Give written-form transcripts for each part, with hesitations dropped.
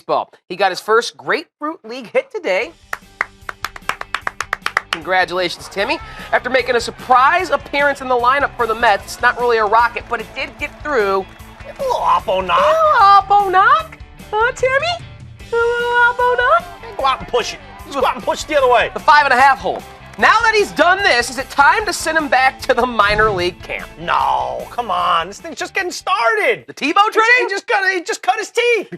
baseball. He got his first Grapefruit League hit today. Congratulations, Timmy. After making a surprise appearance in the lineup for the Mets, not really a rocket, but it did get through. A little oppo knock. A little oppo knock. Timmy? A little oppo knock? Go out and push it. Just go out and push it the other way. The 5.5 hole. Now that he's done this, is it time to send him back to the minor league camp? No, come on. This thing's just getting started. The Tebow train? He just cut his teeth.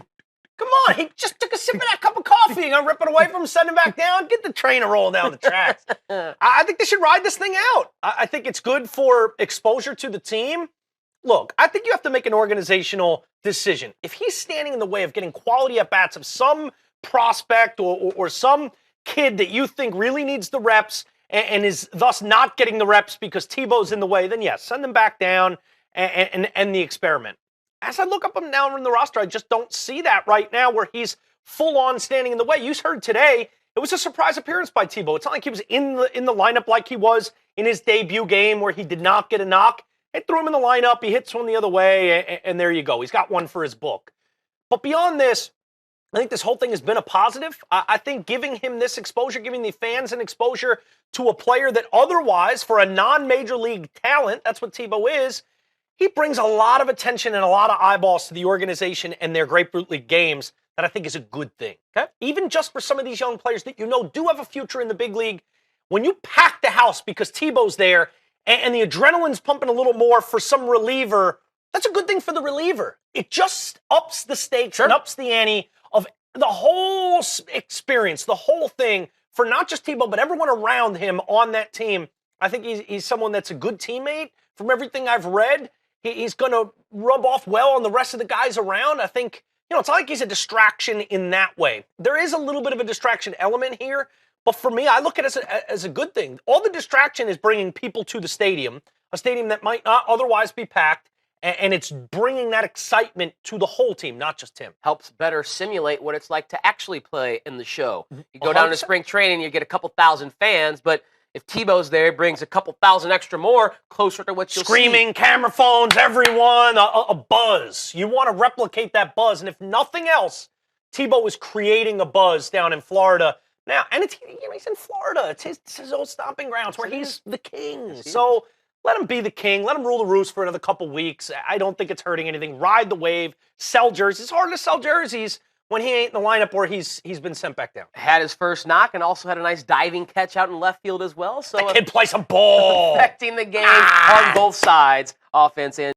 Come on, he just took a sip of that cup of coffee. You're going to rip it away from him, send him back down? Get the train to roll down the tracks. I think they should ride this thing out. I think it's good for exposure to the team. Look, I think you have to make an organizational decision. If he's standing in the way of getting quality at-bats of some prospect or some kid that you think really needs the reps and is thus not getting the reps because Tebow's in the way, then yes, send him back down and end the experiment. As I look up and down in the roster, I just don't see that right now where he's full-on standing in the way. You heard today, it was a surprise appearance by Tebow. It's not like he was in the lineup like he was in his debut game where he did not get a knock. They threw him in the lineup, he hits one the other way, and there you go. He's got one for his book. But beyond this, I think this whole thing has been a positive. I think giving him this exposure, giving the fans an exposure to a player that otherwise, for a non-major league talent, that's what Tebow is, he brings a lot of attention and a lot of eyeballs to the organization and their Grapefruit League games that I think is a good thing. Okay? Even just for some of these young players that you know do have a future in the big league, when you pack the house because Tebow's there and the adrenaline's pumping a little more for some reliever, that's a good thing for the reliever. It just ups the stakes and ups the ante of the whole experience, the whole thing for not just Tebow, but everyone around him on that team. I think he's someone that's a good teammate. From everything I've read, he's going to rub off well on the rest of the guys around. I think, it's not like he's a distraction in that way. There is a little bit of a distraction element here, but for me, I look at it as a good thing. All the distraction is bringing people to the stadium, a stadium that might not otherwise be packed, and it's bringing that excitement to the whole team, not just him. Helps better simulate what it's like to actually play in the show. You go down to spring training, you get a couple thousand fans, but if Tebow's there, it brings a couple thousand extra more closer to what you'll see. Screaming, camera phones, everyone, a buzz. You want to replicate that buzz, and if nothing else, Tebow is creating a buzz down in Florida now, and he's in Florida. It's his old stomping grounds where he's the king. So let him be the king. Let him rule the roost for another couple weeks. I don't think it's hurting anything. Ride the wave. Sell jerseys. It's hard to sell jerseys when he ain't in the lineup or he's been sent back down. Had his first knock and also had a nice diving catch out in left field as well. So that kid plays some ball. Affecting the game on both sides, offense and